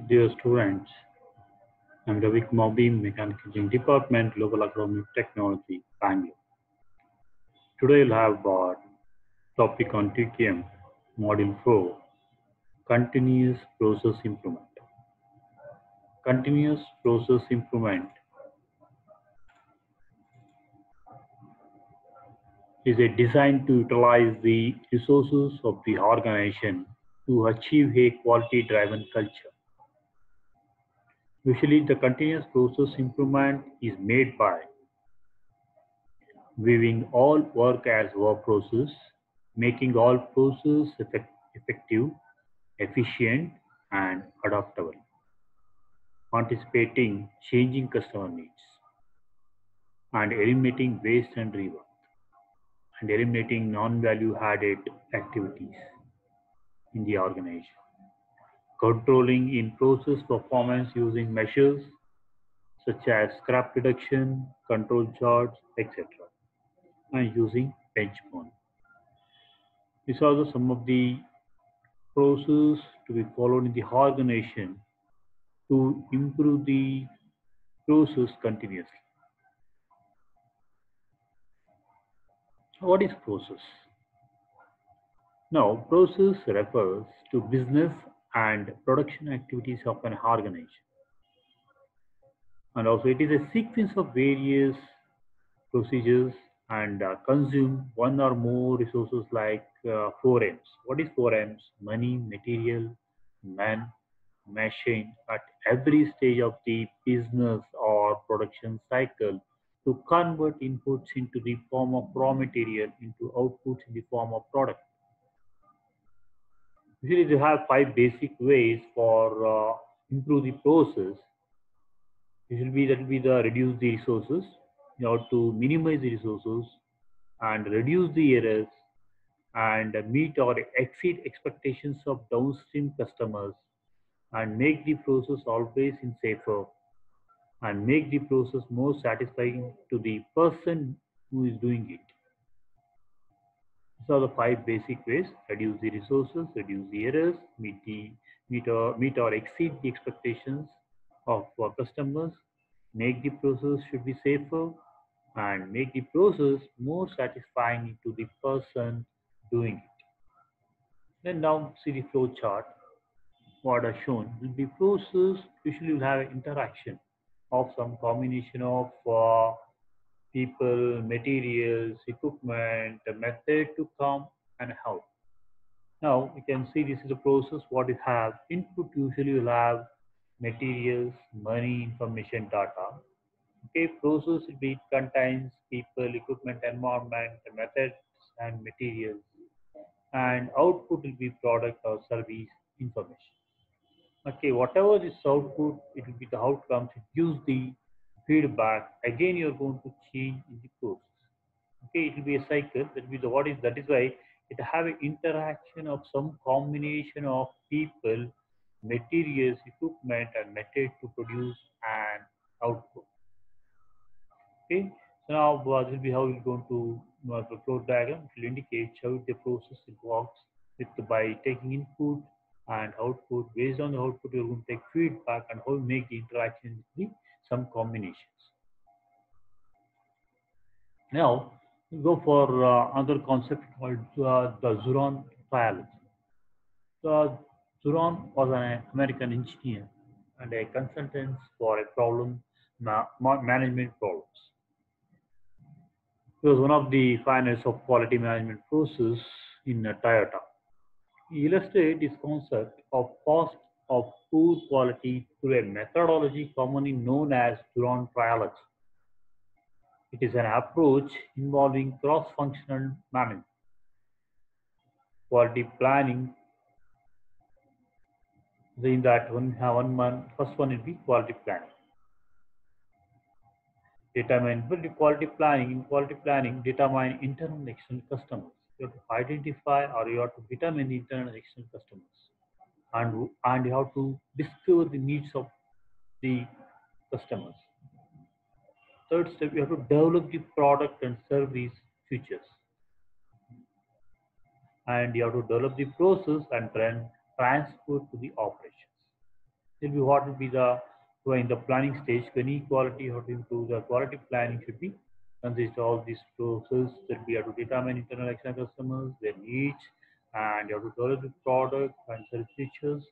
Dear students, I'm Ravi Kumar B, Mechanical Engineering Department, Global Agronomic Technology, Bangalore. Today we'll have our topic on TKM, Module 4, Continuous Process Improvement. Continuous Process Improvement is a design to utilize the resources of the organization to achieve a quality-driven culture. Usually, the continuous process improvement is made by viewing all work as work process, making all process effective, efficient, and adaptable, anticipating changing customer needs, and eliminating waste and rework, and eliminating non-value added activities in the organization, controlling in process performance using measures such as scrap reduction, control charts, etc., and using benchmark. These are some of the process to be followed in the organization to improve the process continuously. What is process? Now, process refers to business and production activities of an organization. And also, it is a sequence of various procedures and consume one or more resources like 4Ms. What is 4Ms? Money, material, man, machine at every stage of the business or production cycle to convert inputs into the form of raw material into outputs in the form of product. Usually, they have five basic ways for improve the process. Usually, that will be the reduce the resources, you know, to minimize the resources and reduce the errors and meet or exceed expectations of downstream customers and make the process always in safer and make the process more satisfying to the person who is doing it. These are the five basic ways: reduce the resources, reduce the errors, meet or exceed the expectations of our customers, make the process should be safer, and make the process more satisfying to the person doing it. Then now see the flow chart. What are shown will be process usually will have an interaction of some combination of people, materials, equipment, the method to come and how. Now you can see this is a process what it have. Input usually will have materials, money, information, data. Okay, process will be contains people, equipment, environment, the methods and materials, and output will be product or service information. Okay, whatever this output, it will be the outcomes. It gives the feedback. Again, you're going to change in the process. Okay, it will be a cycle. That will be the what is that is why it have an interaction of some combination of people, materials, equipment, and method to produce an output. Okay, so now this will be how we're going to the flow diagram. It will indicate how the process it works with by taking input and output. Based on the output, you're going to take feedback and how you make the interaction with some combinations. Now, we go for another concept called the Zuron trialogy. So, Zuron was an American engineer and a consultant for a problem management problems. He was one of the pioneers of quality management process in Toyota. He illustrated this concept of cost of poor quality through a methodology commonly known as Zuron trialogy. It is an approach involving cross-functional management, quality planning. In that first one will be quality planning. Determine quality planning. In quality planning, determine internal and external customers. You have to identify or you have to determine the internal and external customers, and you have to discover the needs of the customers. Third step, you have to develop the product and service features, and you have to develop the process and then transfer to the operations. will be what will be the in the planning stage. Any quality, how to improve the quality planning should be consist of all these process that we have to determine internal external customers, their needs, and you have to develop the product and sell features,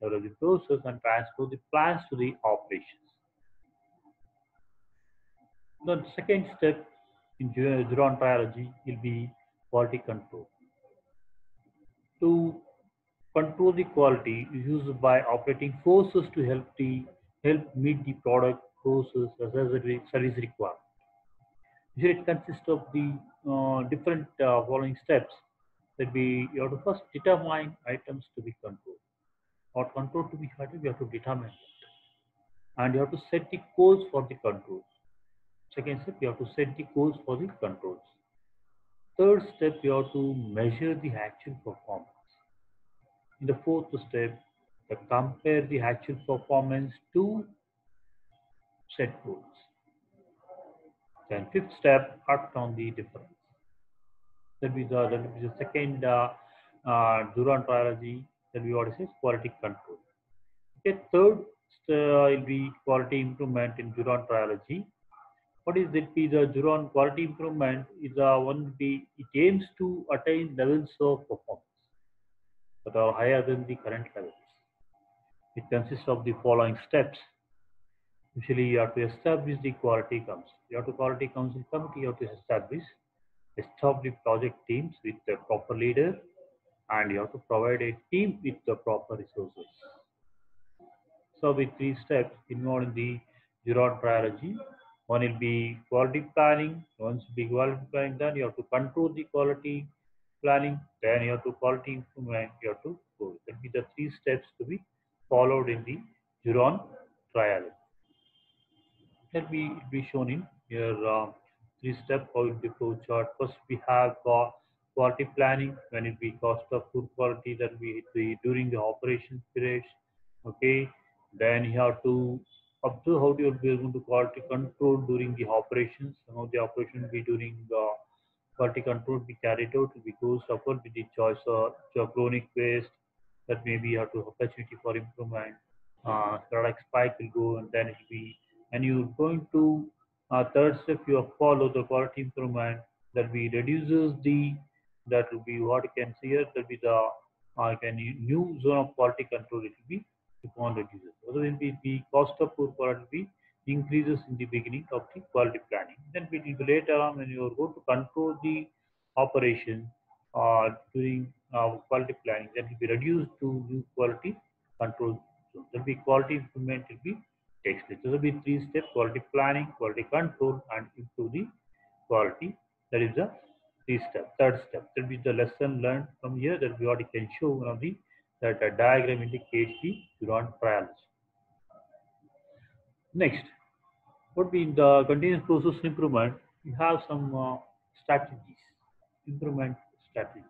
develop the process and transfer the plans to the operations. The second step in Jurong triology will be quality control. To control the quality is used by operating forces to help meet the product process as a service requirement. Usually it consists of the different following steps that we you have to first determine items to be controlled or control to be handled. You have to determine it. And you have to set the goals for the controls. Second step, you have to set the goals for the controls. Third step, you have to measure the actual performance. In the fourth step, you compare the actual performance to set goals. Then fifth step, cut down the difference. That will be the second Duran trilogy. That will be what it says quality control. Okay, third will be quality improvement in Duran trilogy. What is it? Be the Duran quality improvement is one be it aims to attain levels of performance that are higher than the current levels. It consists of the following steps. Usually, you have to establish the quality council. You have to quality council committee. You have to establish project teams with the proper leader, and you have to provide a team with the proper resources. So, with three steps involved in the Jurong trilogy, one will be quality planning. Once big quality planning done, you have to control the quality planning. Then you have to quality improvement. You have to go. That will be the three steps to be followed in the Jurong trilogy. Let me be shown in here three-step quality flow chart. First, we have quality planning when it be cost of food quality that we during the operation periods. Okay, then you have to observe how you are going to quality control during the operations. Some of the operation will be during the quality control be carried out because suffer with the choice of chronic waste that maybe you have to opportunity for improvement. Product spike will go and then it will be and you're going to third step you follow the quality improvement that we reduces the that will be what you can see here that will be the can new zone of quality control it will be upon reduces. Other will be the cost of poor quality will be increases in the beginning of the quality planning. Then it will be later on when you are going to control the operation during quality planning that will be reduced to new quality control. So there will be quality improvement will be takes place. So there will be three steps: quality planning, quality control, and improve the quality. That is the three step. Third step. That will be the lesson learned from here. That will be what you can show one of the that a diagram indicates the Duran trials. Next, what be in the continuous process improvement? We have some strategies, improvement strategies.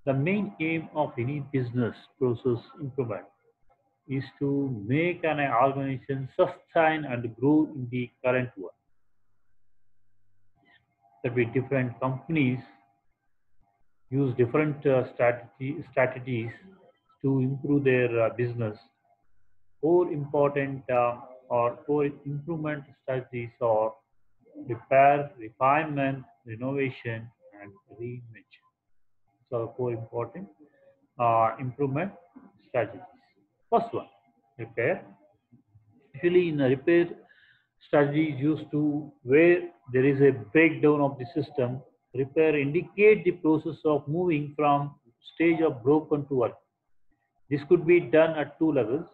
The main aim of any business process improvement is to make an organization sustain and grow in the current one. That with different companies use different strategies to improve their business. More important or core improvement strategies are repair, refinement, renovation, and reinvention. So, four important improvement strategies. First one, repair. Usually, in a repair strategy is used to where there is a breakdown of the system. Repair indicate the process of moving from stage of broken to work. This could be done at two levels,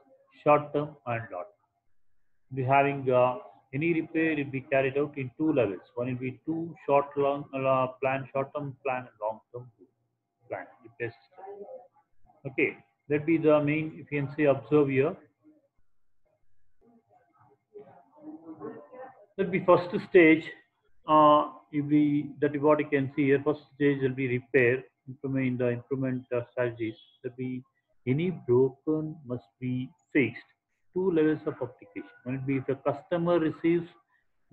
short term and long term. Be having any repair will be carried out in two levels. One will be two long plan, short term plan, and long term plan repair system. Okay, that be the main efficiency observe here. That be first stage. If we that is what you can see here. First stage will be repair. Implement in the improvement strategies. That be any broken must be fixed. Two levels of application. One will be if the customer receives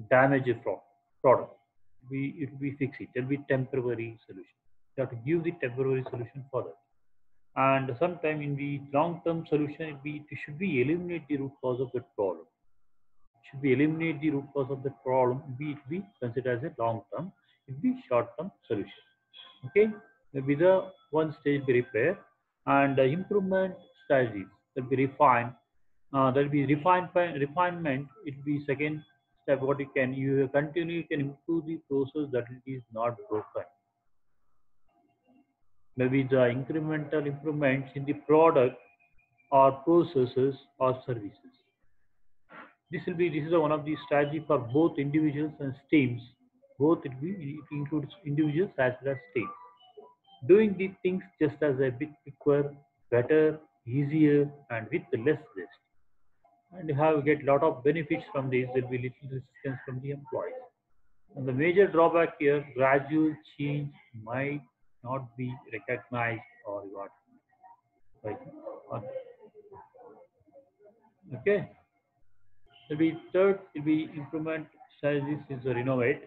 damage from product, it will be fixed. It will be temporary solution. You have to give the temporary solution for that. And sometime in the long-term solution, it should be eliminate the root cause of that problem. Should we eliminate the root cause of the problem, it be considered as a long term, it be short term solution. Okay, maybe the one stage be repair and improvement strategies that be refined. That will be refinement. It will be second step. What you continue, you can improve the process that it is not broken. Maybe the incremental improvements in the product or processes or services. This is one of the strategy for both individuals and teams. It includes individuals as well as teams. Doing the things just as a bit quicker, better, easier, and with less risk. And you have get lot of benefits from this. There will be little resistance from the employees. And the major drawback here, gradual change might not be recognized or rewarded. Right? Okay. Will be third will be improvement strategies is the renovate.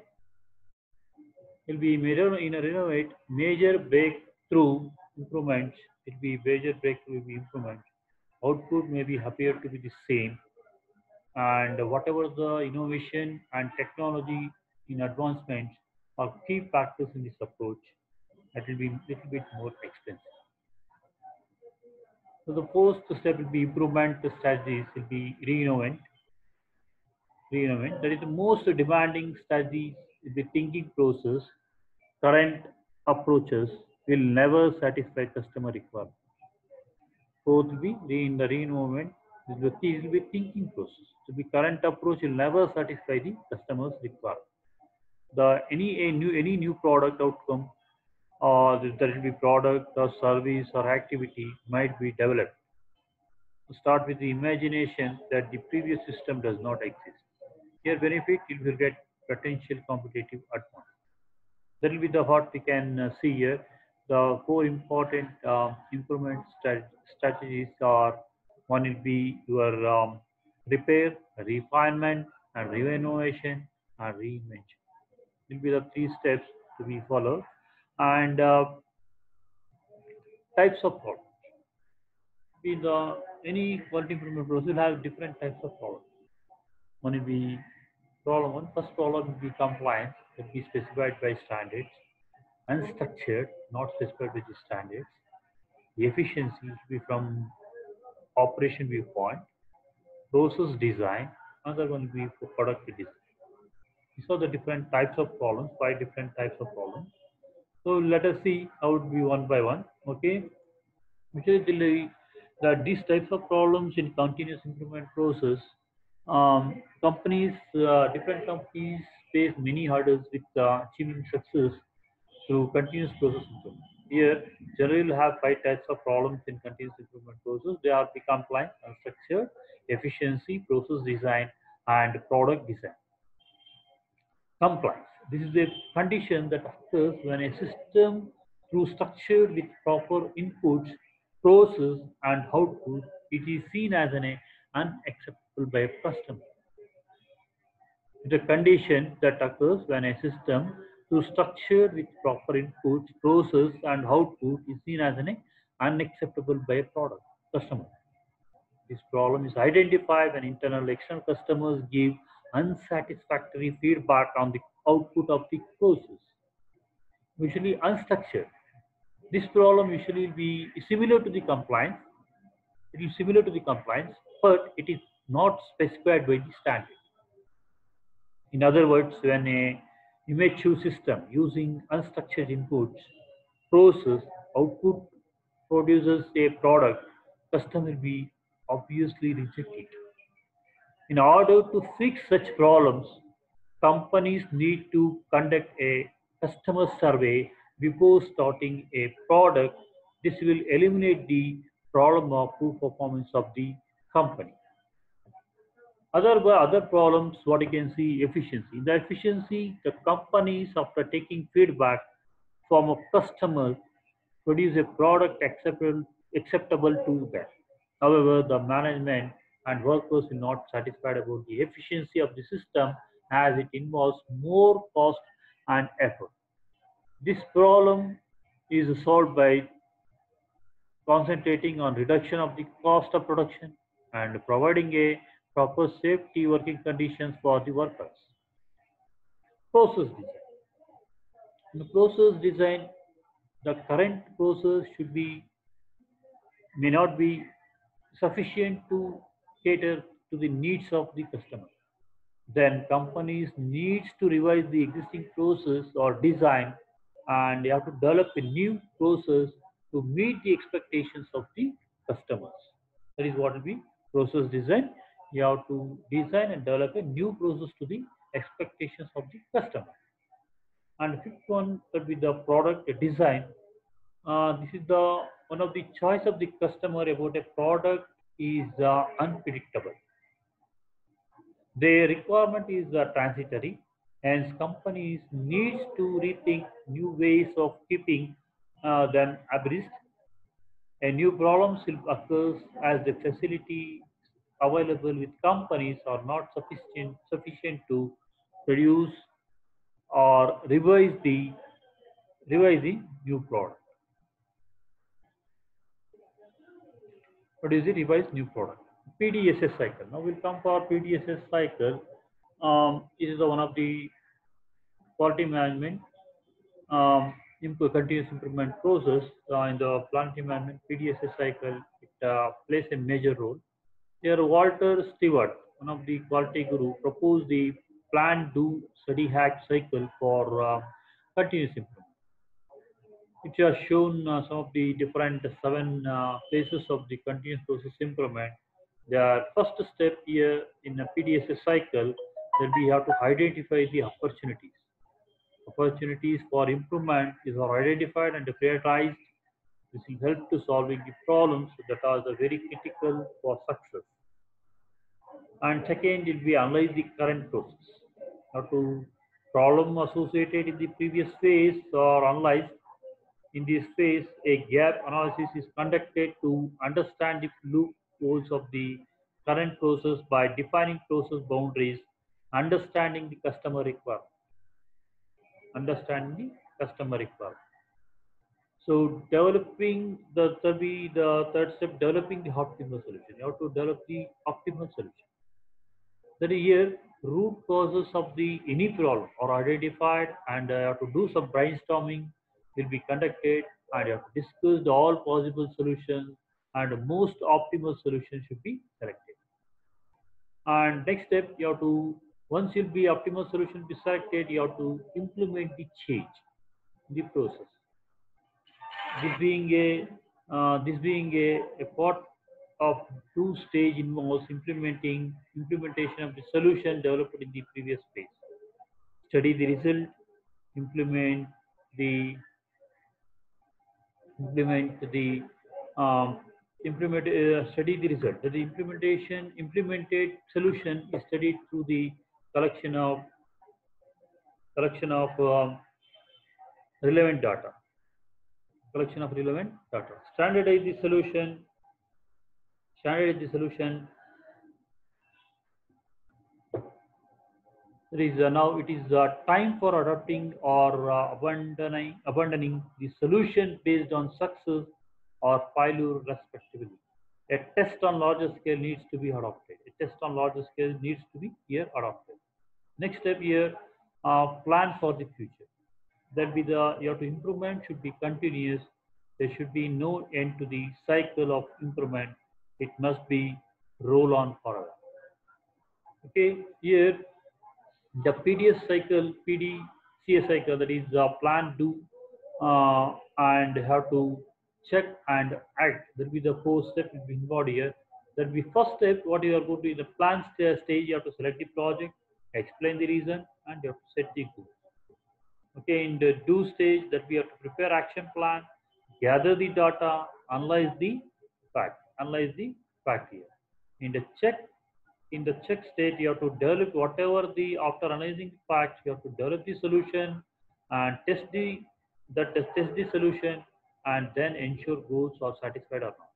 Will be major in a renovate major breakthrough improvements. It will be major breakthrough will be improvement. Output may be appear to be the same, and whatever the innovation and technology in advancements are key factors in this approach. That will be little bit more expensive. So the first step will be improvement strategies will be reinvent. That is the most demanding strategy is the thinking process. Current approaches will never satisfy customer requirements. Fourth will be in the reinvestment. This will be thinking process. So the current approach will never satisfy the customer's requirement. Any new product outcome or there will be product or service or activity might be developed. To start with the imagination that the previous system does not exist. Here benefit it will get potential competitive advantage. That will be the what we can see here. The four important improvement strategies are one will be your repair, refinement, and renovation and reinvention. Will be the three steps to be followed. And types of problems. In the any quality improvement process will have different types of problems. One will be problem one. First problem will be compliance that be specified by standards. Unstructured, not specified with the standards. The efficiency should be from operation viewpoint. Process design, another one will be for product design. These are the different types of problems, five different types of problems. So let us see how it will be one by one. Okay. Usually these types of problems in continuous improvement process, different companies face many hurdles with achieving success through continuous process improvement. Here, generally will have five types of problems in continuous improvement process. They are the compliance, structure, efficiency, process design, and product design. Compliance. This is a condition that occurs when a system through structured with proper inputs, process, and output, it is seen as an unacceptable by a customer. The condition that occurs when a system through structured with proper inputs, process, and output is seen as an unacceptable by a product customer. This problem is identified when internal external customers give unsatisfactory feedback on the output of the process, usually unstructured. This problem usually will be similar to the compliance. It is similar to the compliance, but it is not specified by the standard. In other words, when a immature system using unstructured inputs, process, output produces a product, customer will be obviously rejected. In order to fix such problems, companies need to conduct a customer survey before starting a product. This will eliminate the problem of poor performance of the company. Other problems, what you can see, efficiency. In the efficiency, the companies, after taking feedback from a customer, produce a product acceptable to them. However, the management and workers are not satisfied about the efficiency of the system as it involves more cost and effort. This problem is solved by concentrating on reduction of the cost of production and providing a proper safety working conditions for the workers. Process design. In the process design, the current process should be may not be sufficient to cater to the needs of the customer. Then companies needs to revise the existing process or design, and they have to develop a new process to meet the expectations of the customers. That is what will be process design. You have to design and develop a new process to the expectations of the customer. And fifth one will be the product design. This is the one of the choice of the customer about a product is unpredictable. Their requirement is transitory, hence companies needs to rethink new ways of keeping them abreast. A new problem will occur as the facilities available with companies are not sufficient to produce or revise the new product. Produce the revised new product. PDSS cycle. Now we'll come for PDSS cycle. This is one of the quality management continuous improvement process in the plant management PDSS cycle. It plays a major role. Here, Walter Stewart, one of the quality guru, proposed the plan, do, study, hack cycle for continuous improvement. It has shown some of the different seven phases of the continuous process improvement. The first step here in a PDSS cycle that we have to identify the opportunities. Opportunities for improvement is are identified and prioritized. This will help to solving the problems that are the very critical for success. And second will be analyze the current process. Now to problem associated in the previous phase or analyzed. In this phase, a gap analysis is conducted to understand the loopholes of the current process by defining process boundaries, understanding the customer requirement. Understanding the customer requirement. So developing the third step, developing the optimal solution. You have to develop the optimal solution. That is here, root causes of the any problem are identified, and you have to do some brainstorming will be conducted, and you have to discuss the all possible solutions, and the most optimal solution should be selected. And next step, you have to once you'll be optimal solution be selected, you have to implement the change in the process. This being a part of two-stage involves implementation of the solution developed in the previous phase. Study the result, implement the implement the study the result. The implemented solution is studied through the collection of collection of relevant data. Collection of relevant data. Standardize the solution. Standardize the solution. There is now it is time for adopting or abandoning the solution based on success or failure respectively. A test on larger scale needs to be adopted. A test on larger scale needs to be here adopted. Next step here, plan for the future. That be the you have to improvement should be continuous. There should be no end to the cycle of improvement. It must be roll on forever. Okay, here the PDCA cycle, that is plan, do, and have to check and act. That will be the fourth step will be involved here. That will be first step. What you are going to do in the plan stage, you have to select the project, explain the reason, and you have to set the goal. Okay, in the do stage, that we have to prepare action plan, gather the data, analyze the fact here. In the check state, you have to develop whatever the after analyzing facts, you have to develop the solution and test the solution, and then ensure goals are satisfied or not.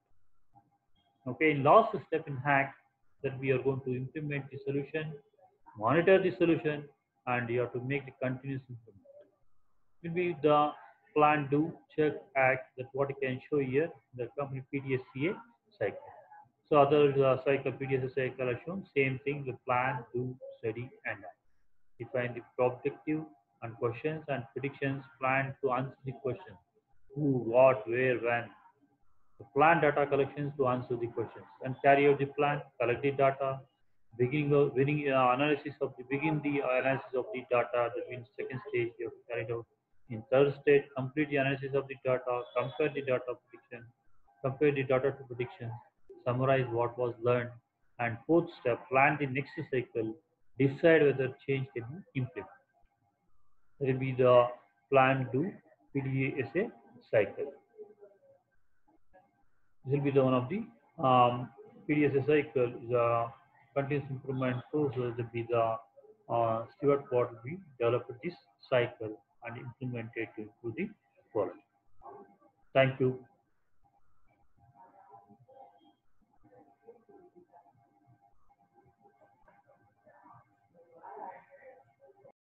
Okay, in last step in hack, that we are going to implement the solution, monitor the solution, and you have to make the continuous improvement. Will be the plan, do, check, act. That's what you can show here. The complete PDSCA cycle. So other cycle, PDSCA cycle are shown. Same thing. The plan, do, study, and act. Define the objective and questions and predictions. Plan to answer the questions. Who, what, where, when. The plan data collections to answer the questions and carry out the plan, collect the data, beginning analysis of the begin the analysis of the data. That means second stage you have to carry it out. In third stage, complete the analysis of the data, compare the data prediction, compare the data to prediction, summarize what was learned, and fourth step, plan the next cycle, decide whether change can be implemented. That will be the plan do PDSA cycle. This will be the one of the PDSA cycle is a continuous improvement process. Will be the Stewart Watt will be developed this cycle and implemented to the quality. Thank you.